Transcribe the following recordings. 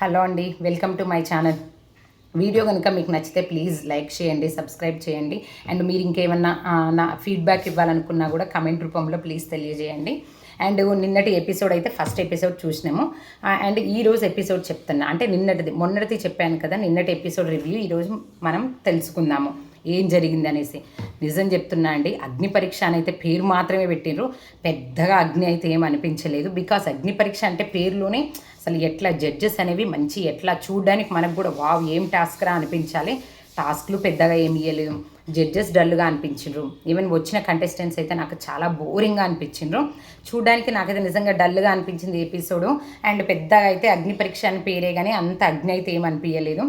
Hello అండి, welcome to my channel. Video కనుక మీకు నచ్చితే ప్లీజ్ లైక్ చేయండి, సబ్స్క్రైబ్ చేయండి. అండ్ మీరు ఇంకేమన్నా నా ఫీడ్బ్యాక్ ఇవ్వాలనుకున్నా కూడా కమెంట్ రూపంలో ప్లీజ్ తెలియజేయండి. అండ్ నిన్నటి ఎపిసోడ్ అయితే ఫస్ట్ ఎపిసోడ్ చూసినాము. అండ్ ఈరోజు ఎపిసోడ్ చెప్తున్నా, అంటే మొన్నటిది చెప్పాను కదా, నిన్నటి ఎపిసోడ్ రివ్యూ ఈరోజు మనం తెలుసుకుందాము ఏం జరిగింది అనేసి. నిజం చెప్తున్నా అండి, అగ్ని పరీక్ష అని అయితే పేరు మాత్రమే పెట్టిండ్రు, పెద్దగా అగ్ని అయితే ఏం అనిపించలేదు. బికాస్ అగ్ని పరీక్ష అంటే పేరులోనే అసలు ఎట్లా జడ్జెస్ అనేవి మంచి ఎట్లా చూడడానికి మనకు కూడా వావ్ ఏం టాస్క్ రా అనిపించాలి. టాస్క్లు పెద్దగా ఏమి ఇవ్వలేదు, జడ్జెస్ డల్గా అనిపించిండ్రు. ఈవెన్ వచ్చిన కంటెస్టెంట్స్ అయితే నాకు చాలా బోరింగ్గా అనిపించిండ్రు. చూడడానికి నాకైతే నిజంగా డల్గా అనిపించింది ఎపిసోడు. అండ్ పెద్దగా అయితే అగ్ని పరీక్ష అని పేరే కానీ అంత అగ్ని అయితే ఏమనిపించలేదు,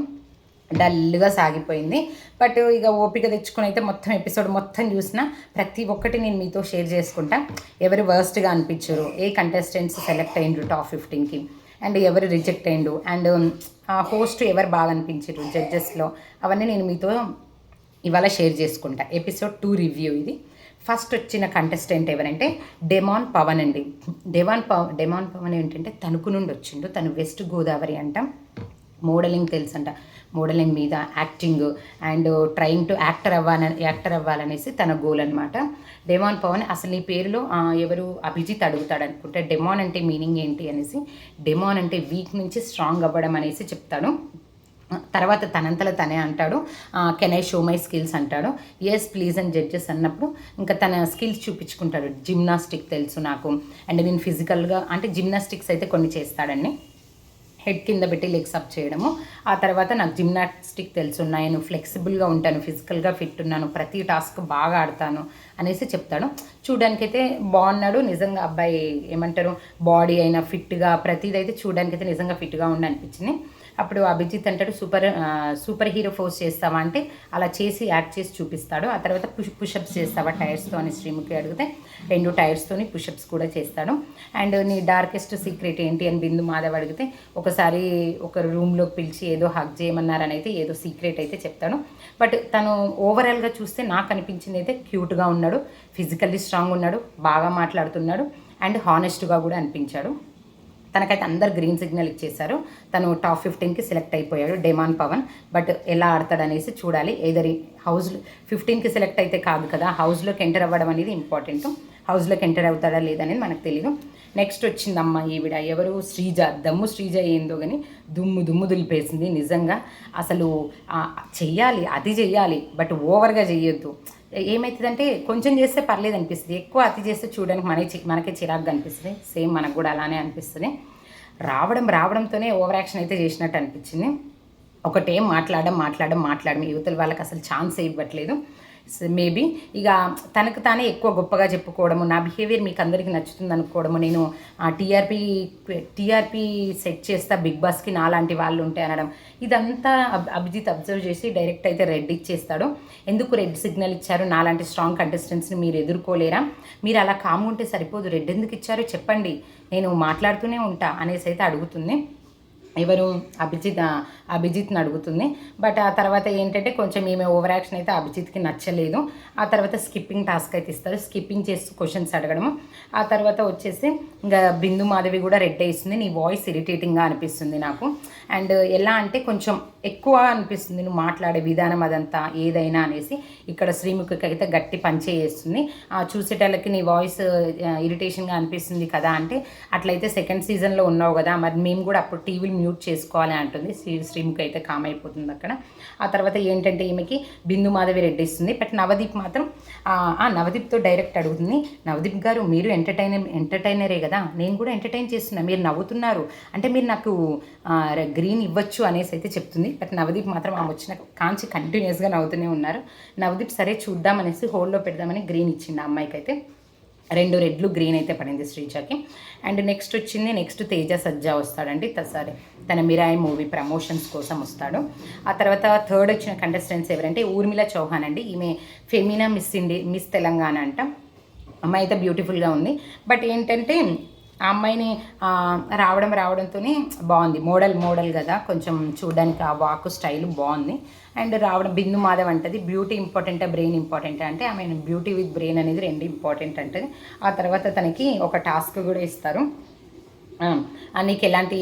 డల్గా సాగిపోయింది. బట్ ఇక ఓపిక తెచ్చుకుని అయితే మొత్తం ఎపిసోడ్ మొత్తం చూసిన ప్రతి ఒక్కటి నేను మీతో షేర్ చేసుకుంటా. ఎవరు వర్స్ట్గా అనిపించారు, ఏ కంటెస్టెంట్స్ సెలెక్ట్ అయ్యిండ్రు టాప్ 15కి, అండ్ ఎవరు రిజెక్ట్ అయ్యిండు, అండ్ హోస్ట్ ఎవరు బాగా అనిపించారు జడ్జెస్లో, అవన్నీ నేను మీతో ఇవాళ షేర్ చేసుకుంటా. ఎపిసోడ్ 2 రివ్యూ ఇది. ఫస్ట్ వచ్చిన కంటెస్టెంట్ ఎవరంటే డెమాన్ పవన్ అండి. డెమాన్ పవన్ ఏంటంటే తణుకు నుండి వచ్చిండు. తను వెస్ట్ గోదావరి అంట. మోడలింగ్ తెలుసంట, మోడలింగ్ మీద acting and trying to actor అవ్వాలనేసి తన గోల్ అనమాట. డెమాన్ పవన్ అసలు ఈ పేరులో ఎవరు అభిజిత్ అడుగుతాడు అనుకుంటే డెమాన్ అంటే మీనింగ్ ఏంటి అనేసి. డెమాన్ అంటే వీక్ నుంచి స్ట్రాంగ్ అవ్వడం అనేసి చెప్తాడు. తర్వాత తనంతలో తనే అంటాడు, can I show my skills అంటాడు. ఎస్ ప్లీజ్ అని జడ్జెస్ అన్నప్పుడు ఇంకా తన స్కిల్స్ చూపించుకుంటాడు. జిమ్నాస్టిక్ తెలుసు నాకు, అండ్ నేను ఫిజికల్గా అంటే జిమ్నాస్టిక్స్ అయితే కొన్ని చేస్తాడండి. హెడ్ కింద పెట్టి లెగ్స్ అప్ చేయడము. ఆ తర్వాత నాకు జిమ్నాస్టిక్ తెలుసు, నేను ఫ్లెక్సిబుల్గా ఉంటాను, ఫిజికల్గా ఫిట్ ఉన్నాను, ప్రతి టాస్క్ బాగా ఆడతాను అనేసి చెప్తాడు. చూడడానికైతే బాగున్నాడు నిజంగా అబ్బాయి. ఏమంటారు, బాడీ అయినా ఫిట్గా ప్రతిదైతే చూడడానికైతే నిజంగా ఫిట్గా ఉండి అనిపించింది. అప్పుడు అభిజిత్ అంటాడు, సూపర్ హీరో ఫోర్స్ చేస్తావా అంటే అలా చేసి యాక్ట్ చేసి చూపిస్తాడు. ఆ తర్వాత పుషప్స్ చేస్తావా టైర్స్తో అని శ్రీముఖి అడిగితే 2 టైర్స్తోని పుషప్స్ కూడా చేస్తాడు. అండ్ నీ డార్కెస్ట్ సీక్రెట్ ఏంటి అని బిందు మాధవ్ అడిగితే ఒకసారి ఒక రూమ్లోకి పిలిచి ఏదో హక్ చేయమన్నారని అయితే ఏదో సీక్రెట్ అయితే చెప్తాడు. బట్ తను ఓవరాల్గా చూస్తే నాకు అనిపించింది అయితే క్యూట్గా ఉన్నాడు, ఫిజికల్లీ స్ట్రాంగ్ ఉన్నాడు, బాగా మాట్లాడుతున్నాడు, అండ్ హానెస్ట్గా కూడా అనిపించాడు. తనకైతే అందరు గ్రీన్ సిగ్నల్ ఇచ్చేశారు. తను టాప్ 15కి సెలెక్ట్ అయిపోయాడు డెమాన్ పవన్. బట్ ఎలా ఆడతాడనేసి చూడాలి. ఏదరి హౌస్లో 15కి సెలెక్ట్ అయితే కాదు కదా, హౌస్లోకి ఎంటర్ అవ్వడం అనేది ఇంపార్టెంట్. హౌస్లోకి ఎంటర్ అవుతాడా లేదనేది మనకు తెలియదు. నెక్స్ట్ వచ్చిందమ్మ ఈవిడ ఎవరు, శ్రీజ. దమ్ము శ్రీజ ఏందో కానీ దుమ్ము దులిపేసింది నిజంగా. అసలు చెయ్యాలి, అది చెయ్యాలి, బట్ ఓవర్గా చెయ్యొద్దు. ఏమవుతుందంటే కొంచెం చేస్తే పర్లేదు అనిపిస్తుంది, ఎక్కువ అతి చేస్తే చూడడానికి మనకే చిరాకుగా అనిపిస్తుంది. సేమ్ మనకు కూడా అలానే అనిపిస్తుంది. రావడంతోనే ఓవర్ యాక్షన్ అయితే చేసినట్టు అనిపించింది. ఒకటేం మాట్లాడడం యువతల వాళ్ళకి అసలు ఛాన్స్ ఇవ్వట్లేదు. మేబీ ఇక తనకు తానే ఎక్కువ గొప్పగా చెప్పుకోవడము, నా బిహేవియర్ మీకు అందరికీ నచ్చుతుంది అనుకోవడము, నేను టీఆర్పీ సెట్ చేస్తా బిగ్ బాస్కి నాలాంటి వాళ్ళు ఉంటే అనడం, ఇదంతా అభిజిత్ అబ్జర్వ్ చేసి డైరెక్ట్ అయితే రెడ్ ఇచ్చేస్తాడు. ఎందుకు రెడ్ సిగ్నల్ ఇచ్చారు, నాలాంటి స్ట్రాంగ్ కంటెస్టెంట్స్ని మీరు ఎదుర్కోలేరా, మీరు అలా కామ్ ఉంటే సరిపోదు, రెడ్ ఎందుకు ఇచ్చారో చెప్పండి, నేను మాట్లాడుతూనే ఉంటా అనేసి అయితే అడుగుతుంది. ఎవరు, అభిజిత్ని అడుగుతుంది. బట్ ఆ తర్వాత ఏంటంటే కొంచెం ఈమె ఓవర్ యాక్షన్ అయితే అభిజిత్కి నచ్చలేదు. ఆ తర్వాత స్కిప్పింగ్ టాస్క్ అయితే ఇస్తారు, స్కిప్పింగ్ చేస్తూ క్వశ్చన్స్ అడగడము. ఆ తర్వాత వచ్చేసి ఇంకా బిందు మాధవి కూడా రెడ్ వేస్తుంది, నీ వాయిస్ ఇరిటేటింగ్గా అనిపిస్తుంది నాకు. అండ్ ఎలా అంటే కొంచెం ఎక్కువ అనిపిస్తుంది నువ్వు మాట్లాడే విధానం అదంతా ఏదైనా అనేసి. ఇక్కడ శ్రీముఖికి అయితే గట్టి పంచే చేస్తుంది, చూసేటళ్ళకి నీ వాయిస్ ఇరిటేషన్గా అనిపిస్తుంది కదా అంటే, అట్లయితే సెకండ్ సీజన్లో ఉన్నావు కదా, మరి మేము కూడా అప్పుడు టీవీలు మ్యూట్ చేసుకోవాలి అంటుంది. శ్రీముఖి అయితే కామ్ అయిపోతుంది అక్కడ. ఆ తర్వాత ఏంటంటే ఈమెకి బిందు మాధవి రెడ్ ఇస్తుంది. బట్ నవదీప్ మాత్రం నవదీప్తో డైరెక్ట్ అడుగుతుంది, నవదీప్ గారు మీరు ఎంటర్టైనరే కదా, నేను కూడా ఎంటర్టైన్ చేస్తున్నా, మీరు నవ్వుతున్నారు అంటే మీరు నాకు గ్రీన్ ఇవ్వచ్చు అనేసి అయితే చెప్తుంది. బట్ నవదీప్ మాత్రం వచ్చిన కాంచి కంటిన్యూస్గా నవ్వుతూనే ఉన్నారు. నవదీప్ సరే చూద్దామనేసి హోల్డ్లో పెడదామని గ్రీన్ ఇచ్చింది ఆ అమ్మాయికి అయితే. 2 రెడ్లు గ్రీన్ అయితే పడింది శ్రీజాకి. అండ్ నెక్స్ట్ తేజ సజ్జా వస్తాడండి. సరే తన మిరాయి మూవీ ప్రమోషన్స్ కోసం వస్తాడు. ఆ తర్వాత థర్డ్ వచ్చిన కంటెస్టెంట్స్ ఎవరంటే ఊర్మిళ చౌహాన్ అండి. ఈమె ఫెమినా మిస్ తెలంగాణ అంట. అమ్మాయి అయితే బ్యూటిఫుల్గా ఉంది. బట్ ఏంటంటే ఆ అమ్మాయిని రావడంతోనే బాగుంది, మోడల్ కదా, కొంచెం చూడడానికి ఆ వాక్ స్టైల్ బాగుంది. అండ్ బిందు మాధవ్ అంటది బ్యూటీ ఇంపార్టెంటా బ్రెయిన్ ఇంపార్టెంటా అంటే, ఆమె బ్యూటీ విత్ బ్రెయిన్ అనేది 2 ఇంపార్టెంట్ అంటది. ఆ తర్వాత తనకి ఒక టాస్క్ కూడా ఇస్తారు. నీకు ఎలాంటి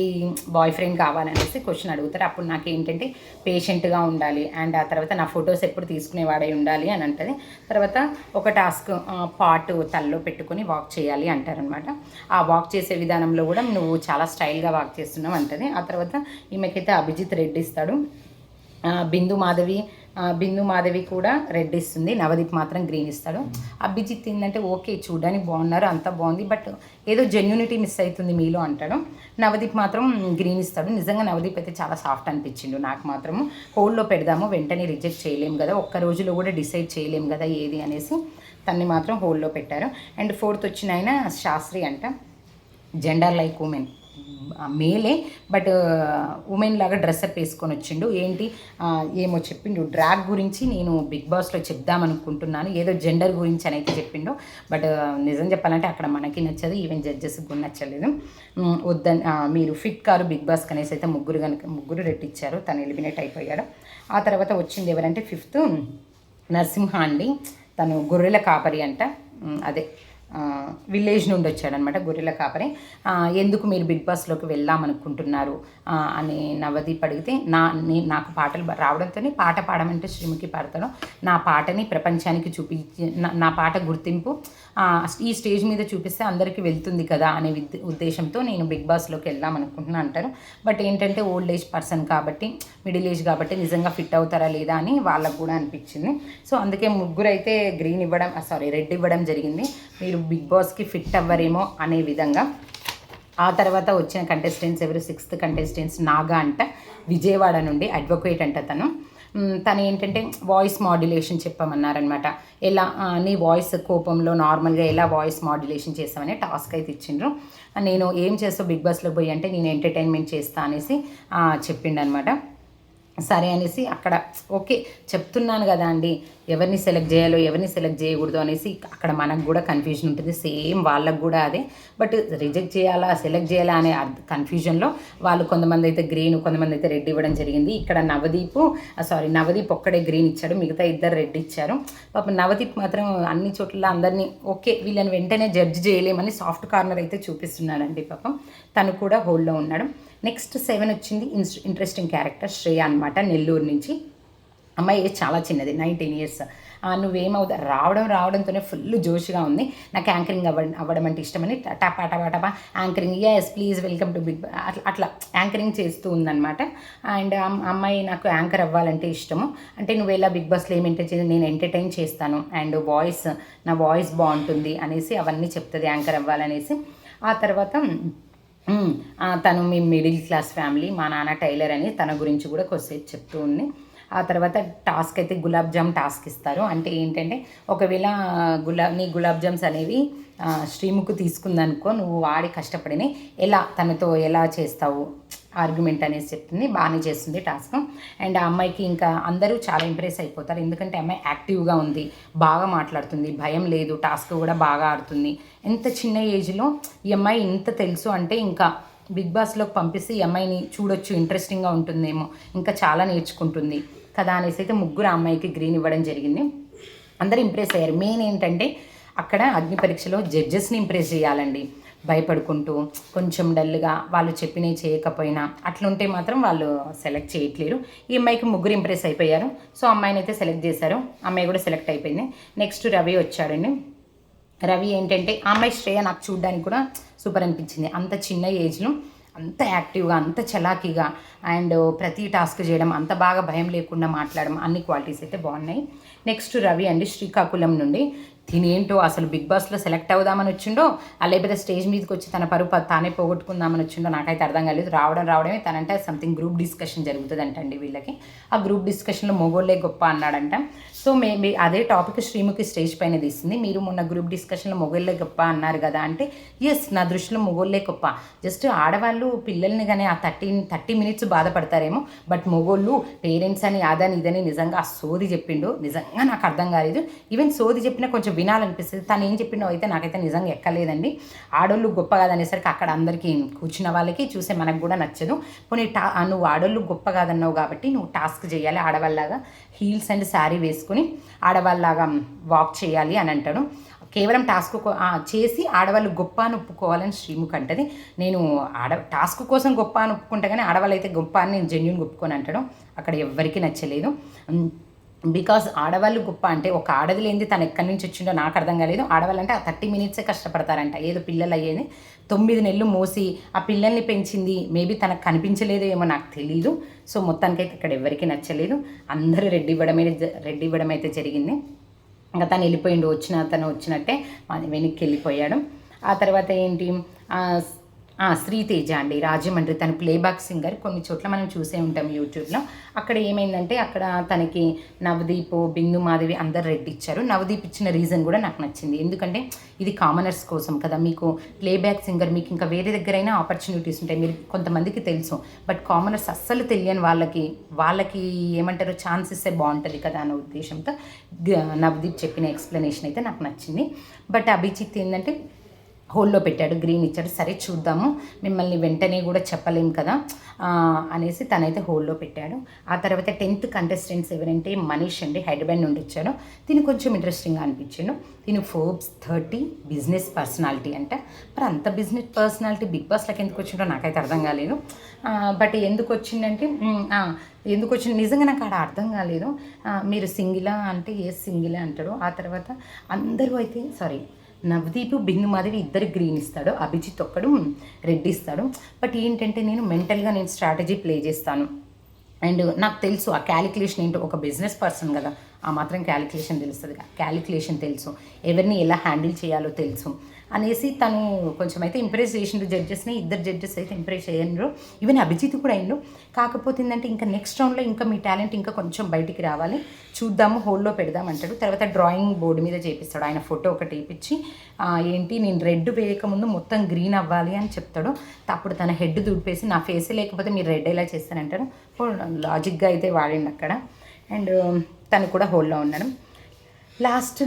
బాయ్ ఫ్రెండ్ కావాలనేసి క్వశ్చన్ అడుగుతారు. అప్పుడు నాకు ఏంటంటే పేషెంట్గా ఉండాలి అండ్ ఆ తర్వాత నా ఫొటోస్ ఎప్పుడు తీసుకునేవాడై ఉండాలి అని అంటది. తర్వాత ఒక టాస్క్ పాటు తలలో పెట్టుకొని వాక్ చేయాలి అంటారనమాట. ఆ వాక్ చేసే విధానంలో కూడా నువ్వు చాలా స్టైల్గా వాక్ చేస్తున్నావు అంటది. ఆ తర్వాత ఈమెకైతే అభిజిత్ రెడ్డి ఇస్తాడు. బిందు మాధవి కూడా రెడ్ ఇస్తుంది, నవదీప్ మాత్రం గ్రీన్ ఇస్తాడు. అభిజిత్ ఏంటంటే ఓకే చూడడానికి బాగున్నారు అంతా బాగుంది, బట్ ఏదో జెన్యూనిటీ మిస్ అవుతుంది మీలో అంటాడు. నవదీప్ మాత్రం గ్రీన్ ఇస్తాడు. నిజంగా నవదీప్ అయితే చాలా సాఫ్ట్ అనిపించిండు నాకు మాత్రము. హోల్డ్లో పెడదాము, వెంటనే రిజెక్ట్ చేయలేము కదా, ఒక్క రోజులో కూడా డిసైడ్ చేయలేము కదా ఏది అనేసి తన్ని మాత్రం హోల్డ్లో పెట్టారు. అండ్ ఫోర్త్ వచ్చిన ఆయన శాస్త్రి అంట, జెండర్ లైక్ ఉమెన్, మేలే బట్ ఉమెన్ లాగా డ్రెస్అప్ వేసుకొని వచ్చిండు. ఏంటి ఏమో చెప్పిండు డ్రాగ్ గురించి, నేను బిగ్ బాస్లో చెప్దామనుకుంటున్నాను, ఏదో జెండర్ గురించి అని అయితే చెప్పిండు. బట్ నిజం చెప్పాలంటే అక్కడ మనకి నచ్చదు, ఈవెన్ జడ్జెస్కి కూడా నచ్చలేదు. వద్దని మీరు ఫిట్ కారు బిగ్ బాస్కి అనేసి అయితే ముగ్గురు రెట్టిచ్చారు, తను ఎలిమినేట్ అయిపోయాడు. ఆ తర్వాత వచ్చింది ఎవరంటే ఫిఫ్త్ నరసింహ అండి, తను గొర్రెల కాపరి అంట, అదే విలేజ్ నుండి వచ్చాడనమాట గొర్రెల కాపరి. ఎందుకు మీరు బిగ్ బాస్లోకి వెళ్దామనుకుంటున్నారు అని నవదీప్ అడిగితే నాకు పాటలు రావడంతో పాట పాడమంటే శ్రీముఖి పాడతాడు, నా పాటని ప్రపంచానికి చూపించి నా పాట గుర్తింపు ఈ స్టేజ్ మీద చూపిస్తే అందరికీ వెళ్తుంది కదా అనే ఉద్దేశంతో నేను బిగ్ బాస్లోకి వెళ్దామనుకుంటున్నాను అంటారు. బట్ ఏంటంటే ఓల్డ్ ఏజ్ పర్సన్ కాబట్టి, మిడిల్ ఏజ్ కాబట్టి నిజంగా ఫిట్ అవుతారా లేదా అని వాళ్ళకు కూడా అనిపించింది. సో అందుకే ముగ్గురు అయితే రెడ్ ఇవ్వడం జరిగింది, మీరు బిగ్ బాస్కి ఫిట్ అవ్వరేమో అనే విధంగా. ఆ తర్వాత వచ్చిన కంటెస్టెంట్స్ ఎవరు, సిక్స్త్ కంటెస్టెంట్స్ నాగా అంట, విజయవాడ నుండి అడ్వకేట్ అంట. తను ఏంటంటే వాయిస్ మాడ్యులేషన్ చెప్పమన్నారనమాట. ఎలా నీ వాయిస్ కోపంలో నార్మల్గా ఎలా వాయిస్ మాడ్యులేషన్ చేస్తామని టాస్క్ అయితే ఇచ్చిండ్రు. నేను ఏం చేస్తావు బిగ్ బాస్లో పోయి అంటే నేను ఎంటర్టైన్మెంట్ చేస్తా అనేసి చెప్పిండనమాట. సరే అనేసి అక్కడ ఓకే చెప్తున్నాను కదా అండి, ఎవరిని సెలెక్ట్ చేయాలో ఎవరిని సెలెక్ట్ చేయకూడదు అనేసి అక్కడ మనకు కూడా కన్ఫ్యూజన్ ఉంటుంది, సేమ్ వాళ్ళకు కూడా అదే. బట్ రిజెక్ట్ చేయాలా సెలెక్ట్ చేయాలా అనే కన్ఫ్యూజన్లో వాళ్ళు కొంతమంది అయితే గ్రీన్, కొంతమంది అయితే రెడ్ ఇవ్వడం జరిగింది. ఇక్కడ నవదీప్ ఒక్కడే గ్రీన్ ఇచ్చాడు, మిగతా ఇద్దరు రెడ్ ఇచ్చారు. పాపం నవదీప్ మాత్రం అన్ని చోట్ల అందరినీ ఓకే వీళ్ళని వెంటనే జడ్జ్ చేయలేమని సాఫ్ట్ కార్నర్ అయితే చూపిస్తున్నాడండి. పాపం తను కూడా హోల్డ్లో ఉన్నాడు. నెక్స్ట్ 7 వచ్చింది ఇంట్రెస్టింగ్ క్యారెక్టర్ శ్రేయ అనమాట, నెల్లూరు నుంచి. అమ్మాయి చాలా చిన్నది, 19 years. నువ్వేమవుతా రావడంతోనే ఫుల్ జోష్గా ఉంది, నాకు యాంకరింగ్ అవ్వడం అంటే ఇష్టమని టపా anchoring yes please welcome to big అట్లా యాంకరింగ్ చేస్తూ ఉందన్నమాట. అండ్ అమ్మాయి నాకు యాంకర్ అవ్వాలంటే ఇష్టము, అంటే నువ్వు ఎలా బిగ్ బాస్లో ఏం ఎంటర్టైన్ నేను ఎంటర్టైన్ చేస్తాను అండ్ నా వాయిస్ బాగుంటుంది అనేసి అవన్నీ చెప్తుంది యాంకర్ అవ్వాలనేసి. ఆ తర్వాత తను మీ మిడిల్ క్లాస్ ఫ్యామిలీ, మా నాన్న టైలర్ అని తన గురించి కూడా కొద్దిసేపు చెప్తూ ఉంది. ఆ తర్వాత టాస్క్ అయితే గులాబ్ జామ్ టాస్క్ ఇస్తారు. అంటే ఏంటంటే ఒకవేళ నీ గులాబ్ జామ్స్ అనేవి శ్రీముఖి తీసుకుందనుకో, నువ్వు వాడి కష్టపడిని తనతో ఎలా చేస్తావు ఆర్గ్యుమెంట్ అనేసి చెప్తుంది, బాగానే చేస్తుంది టాస్క్. అండ్ ఆ అమ్మాయికి ఇంకా అందరూ చాలా ఇంప్రెస్ అయిపోతారు, ఎందుకంటే అమ్మాయి యాక్టివ్గా ఉంది, బాగా మాట్లాడుతుంది, భయం లేదు, టాస్క్ కూడా బాగా ఆడుతుంది. ఎంత చిన్న ఏజ్లో ఈ అమ్మాయి ఇంత తెలుసు అంటే ఇంకా బిగ్ బాస్లోకి పంపిస్తే ఈ అమ్మాయిని చూడొచ్చు, ఇంట్రెస్టింగ్గా ఉంటుందేమో, ఇంకా చాలా నేర్చుకుంటుంది కదా అనేసి అయితే ముగ్గురు అమ్మాయికి గ్రీన్ ఇవ్వడం జరిగింది. అందరూ ఇంప్రెస్ అయ్యారు. మెయిన్ ఏంటంటే అక్కడ అగ్ని పరీక్షలో జడ్జెస్ని ఇంప్రెస్ చేయాలండి, భయపడుకుంటూ కొంచెం డల్గా వాళ్ళు చెప్పినవి చేయకపోయినా అట్లుంటే మాత్రం వాళ్ళు సెలెక్ట్ చేయట్లేరు. ఈ అమ్మాయికి ముగ్గురు ఇంప్రెస్ అయిపోయారు, సో అమ్మాయిని అయితే సెలెక్ట్ చేశారు, అమ్మాయి కూడా సెలెక్ట్ అయిపోయింది. నెక్స్ట్ రవి వచ్చాడండి. రవి ఏంటంటే ఆ అమ్మాయి శ్రేయ నాకు చూడడానికి కూడా సూపర్ అనిపించింది, అంత చిన్న ఏజ్లో అంత యాక్టివ్గా, అంత చలాకీగా అండ్ ప్రతి టాస్క్ చేయడం, అంత బాగా భయం లేకుండా మాట్లాడడం, అన్ని క్వాలిటీస్ అయితే బాగున్నాయి. నెక్స్ట్ రవి అండి, శ్రీకాకుళం నుండి. తినేంటో అసలు బిగ్ బాస్లో సెలెక్ట్ అవుదామని వచ్చిండో లేకపోతే స్టేజ్ మీదకి వచ్చి తన పరువు తానే పోగొట్టుకుందామని వచ్చిండో నాకైతే అర్థం కాలేదు. రావడమే తనంటే సంథింగ్ గ్రూప్ డిస్కషన్ జరుగుతుందంటండి వీళ్ళకి. ఆ గ్రూప్ డిస్కషన్లో మొగోళ్ళే గొప్ప అన్నాడంట. సో అదే టాపిక్ శ్రీముఖి స్టేజ్ పైన తీస్తుంది. మీరు మొన్న గ్రూప్ డిస్కషన్లో మొగోళ్ళే గొప్ప అన్నారు కదా అంటే, ఎస్ నా దృష్టిలో మొగోళ్ళే గొప్ప, జస్ట్ ఆడవాళ్ళు పిల్లల్ని కానీ ఆ 30 minutes బాధపడతారేమో, బట్ మొగోళ్ళు పేరెంట్స్ అని అదని ఇదని నిజంగా ఆ సోది చెప్పిండు, నిజంగా నాకు అర్థం కాలేదు. ఈవెన్ సోది చెప్పినా కొంచెం వినాలనిపిస్తుంది, తను ఏం చెప్పిండో అయితే నాకైతే నిజంగా ఎక్కలేదండి. ఆడోళ్ళు గొప్ప కాదనేసరికి అక్కడ అందరికీ కూర్చున్న వాళ్ళకి చూసే మనకు కూడా నచ్చదు. పోనీ నువ్వు ఆడోళ్ళు గొప్ప కాదన్నావు కాబట్టి నువ్వు టాస్క్ చేయాలి, ఆడవాళ్ళలాగా హీల్స్ అండ్ శారీ వేసుకుని ఆడవాళ్ళలాగా వాక్ చేయాలి అని అంటాడు. కేవలం టాస్క్ చేసి ఆడవాళ్ళు గొప్ప అని ఒప్పుకోవాలని శ్రీముఖ్ అంటది. నేను టాస్క్ కోసం గొప్ప అని ఒప్పుకుంటా కానీ ఆడవాళ్ళు అయితే గొప్ప అని నేను జెన్యున్ ఒప్పుకొని అంటాడు. అక్కడ ఎవ్వరికీ నచ్చలేదు. బికాజ్ ఆడవాళ్ళు గొప్ప అంటే ఒక ఆడది లేనిది తను ఎక్కడి నుంచి వచ్చిందో నాకు అర్థం కాలేదు. ఆడవాళ్ళు అంటే ఆ 30 మినిట్సే కష్టపడతారంట. ఏదో పిల్లలు అయ్యేది 9 నెలలు మోసి ఆ పిల్లల్ని పెంచింది. మేబీ తనకు కనిపించలేదో ఏమో నాకు తెలీదు. సో మొత్తానికైతే ఇక్కడ ఎవరికీ నచ్చలేదు. అందరూ రెడ్డి ఇవ్వడం అయితే జరిగింది. ఇంకా తను వెళ్ళిపోయిండు. తను వచ్చినట్టే వెనక్కి వెళ్ళిపోయాడు. ఆ తర్వాత ఏంటి, శ్రీతేజ అండి, రాజమండ్రి, తను ప్లేబ్యాక్ సింగర్. కొన్ని చోట్ల మనం చూసే ఉంటాం యూట్యూబ్లో. అక్కడ ఏమైందంటే అక్కడ తనకి నవదీప్, బిందు మాధవి అందరు రెడ్ ఇచ్చారు. నవదీప్ ఇచ్చిన రీజన్ కూడా నాకు నచ్చింది. ఎందుకంటే ఇది కామనర్స్ కోసం కదా. మీకు ప్లేబ్యాక్ సింగర్ మీకు ఇంకా వేరే దగ్గరైనా ఆపర్చునిటీస్ ఉంటాయి, మీరు కొంతమందికి తెలుసు. బట్ కామనర్స్ అస్సలు తెలియని వాళ్ళకి ఏమంటారు, ఛాన్స్ ఇస్తే బాగుంటుంది కదా అన్న ఉద్దేశంతో నవదీప్ చెప్పిన ఎక్స్ప్లెనేషన్ అయితే నాకు నచ్చింది. బట్ అభిజిత్ ఏంటంటే హోల్లో పెట్టాడు, గ్రీన్ ఇచ్చాడు. సరే చూద్దాము, మిమ్మల్ని వెంటనే కూడా చెప్పలేం కదా అనేసి తనైతే హోల్లో పెట్టాడు. ఆ తర్వాత 10th కంటెస్టెంట్స్ ఎవరంటే మనీష్ అండి, హైదరాబాద్ నుండి వచ్చాడు. దీనికి కొంచెం ఇంట్రెస్టింగ్గా అనిపించాడు. దీని Forbes 30 బిజినెస్ పర్సనాలిటీ అంట. మరి అంత బిజినెస్ పర్సనాలిటీ బిగ్ బాస్లోకి ఎందుకు వచ్చిందో నాకైతే అర్థం కాలేదు. బట్ ఎందుకు వచ్చిందంటే నిజంగా నాకు ఆడ అర్థం కాలేదు. మీరు సింగిలా అంటే ఏ సింగిలే అంటాడు. ఆ తర్వాత అందరూ అయితే నవదీప్, బిందు మాధవి ఇద్దరు గ్రీన్ ఇస్తాడు, అభిజిత్ ఒక్కడు రెడ్ ఇస్తాడు. బట్ ఏంటంటే నేను మెంటల్గా స్ట్రాటజీ ప్లే చేస్తాను. అండ్ నాకు తెలుసు ఆ క్యాలిక్యులేషన్ ఏంటో. ఒక బిజినెస్ పర్సన్ కదా, ఆ మాత్రం క్యాలిక్యులేషన్ తెలుస్తుంది. తెలుసు, ఎవరిని ఎలా హ్యాండిల్ చేయాలో తెలుసు అనేసి తను కొంచెం అయితే ఇంప్రెస్ చేసిండు జడ్జెస్ని. ఇద్దరు జడ్జెస్ అయితే ఇంప్రెస్ చేయండు. ఈవెన్ అభిజిత్ కూడా అయిండు. కాకపోతే ఏంటంటే ఇంకా నెక్స్ట్ రౌండ్లో ఇంకా మీ టాలెంట్ ఇంకా కొంచెం బయటికి రావాలి, చూద్దాము, హోల్లో పెడదాం అంటాడు. తర్వాత డ్రాయింగ్ బోర్డు మీద చేపిస్తాడు. ఆయన ఫోటో ఒకటి వేయించి నేను రెడ్ వేయకముందు మొత్తం గ్రీన్ అవ్వాలి అని చెప్తాడు. అప్పుడు తన హెడ్ దుడిపేసి నా ఫేసే లేకపోతే మీరు రెడ్ ఎలా చేస్తానంటారు. లాజిక్గా అయితే వాడిండు అక్కడ. అండ్ తను కూడా హోల్లో ఉన్నాడు. లాస్ట్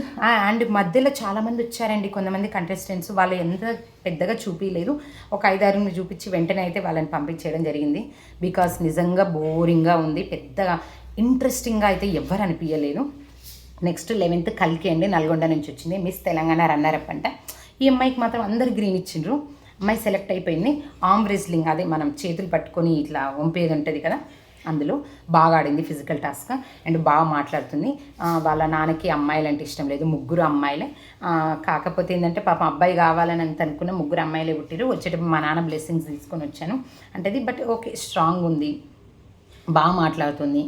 అండ్ మధ్యలో చాలామంది వచ్చారండి, కొంతమంది కంటెస్టెంట్స్. వాళ్ళు ఎంత పెద్దగా చూపించలేదు, ఒక 5-6 చూపించి వెంటనే అయితే వాళ్ళని పంపించేయడం జరిగింది. బికాస్ నిజంగా బోరింగ్గా ఉంది, పెద్దగా ఇంట్రెస్టింగ్గా అయితే ఎవ్వరు అనిపించలేదు. నెక్స్ట్ 11th కల్కి అండి, నల్గొండ నుంచి వచ్చింది. మిస్ తెలంగాణ రన్నరప్ అంట. ఈ అమ్మాయికి మాత్రం అందరు గ్రీన్ ఇచ్చిండ్రు. అమ్మాయి సెలెక్ట్ అయిపోయింది. ఆర్మ్ రెస్లింగ్, అదే మనం చేతులు పట్టుకొని ఇట్లా వంపేది ఉంటుంది కదా, అందులో బాగా ఆడింది, ఫిజికల్ టాస్క్. అండ్ బాగా మాట్లాడుతుంది. వాళ్ళ నాన్నకి అమ్మాయిలు అంటే ఇష్టం లేదు, 3 అమ్మాయిలే. కాకపోతే ఏంటంటే పాపం అబ్బాయి కావాలని అంత అనుకున్న 3 అమ్మాయిలే పుట్టిరు. వచ్చేటప్పుడు మా నాన్న బ్లెస్సింగ్స్ తీసుకొని వచ్చాను అంటది. బట్ ఓకే, స్ట్రాంగ్ ఉంది, బాగా మాట్లాడుతుంది,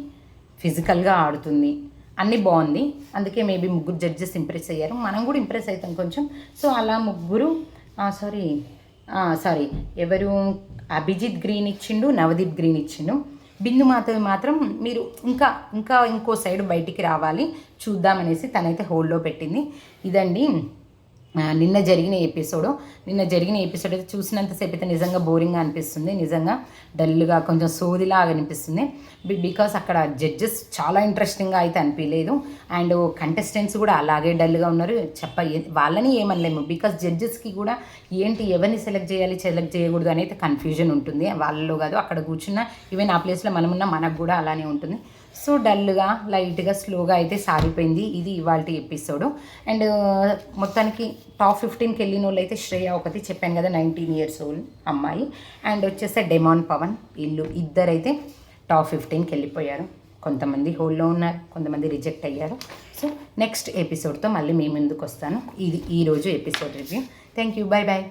ఫిజికల్గా ఆడుతుంది, అన్నీ బాగుంది. అందుకే మేబీ 3 జడ్జెస్ ఇంప్రెస్ అయ్యారు. మనం కూడా ఇంప్రెస్ అవుతాం కొంచెం. సో అలా 3 ఎవరు, అభిజిత్ గ్రీన్ ఇచ్చిండు, నవదీప్ గ్రీన్ ఇచ్చిండు. బిందు మాత్రం మీరు ఇంకో సైడ్ బయటికి రావాలి, చూద్దామనేసి తనైతే హోల్డ్లో పెట్టింది. ఇదండి నిన్న జరిగిన ఎపిసోడ్ అయితే చూసినంతసేపు అయితే నిజంగా బోరింగ్గా అనిపిస్తుంది, నిజంగా డల్గా కొంచెం సోదిలాగా అనిపిస్తుంది. బికాస్ అక్కడ జడ్జెస్ చాలా ఇంట్రెస్టింగ్గా అయితే అనిపించలేదు. అండ్ కంటెస్టెంట్స్ కూడా అలాగే డల్గా ఉన్నారు. వాళ్ళని ఏమనలేము, బికాస్ జడ్జెస్కి కూడా ఏంటి ఎవరిని సెలెక్ట్ చేయకూడదు అనేది కన్ఫ్యూజన్ ఉంటుంది వాళ్ళలో కాదు. అక్కడ కూర్చున్న ఈవెన్ ఆ ప్లేస్లో మనమున్న మనకు కూడా అలానే ఉంటుంది. సో డల్గా, లైట్గా, స్లోగా అయితే సాగిపోయింది ఇది ఇవాళ ఎపిసోడ్. అండ్ మొత్తానికి టాప్ 15కి వెళ్ళిన వాళ్ళు అయితే శ్రేయ ఒకటి చెప్పాను కదా, 19 years old అమ్మాయి. అండ్ వచ్చేస్తే డెమాన్, పవన్, ఇద్దరైతే టాప్ 15కి వెళ్ళిపోయారు. కొంతమంది హోల్లో ఉన్నారు, కొంతమంది రిజెక్ట్ అయ్యారు. సో నెక్స్ట్ ఎపిసోడ్తో మళ్ళీ మీ ముందుకు వస్తాను. ఇది ఈరోజు episode review. Thank you, bye bye.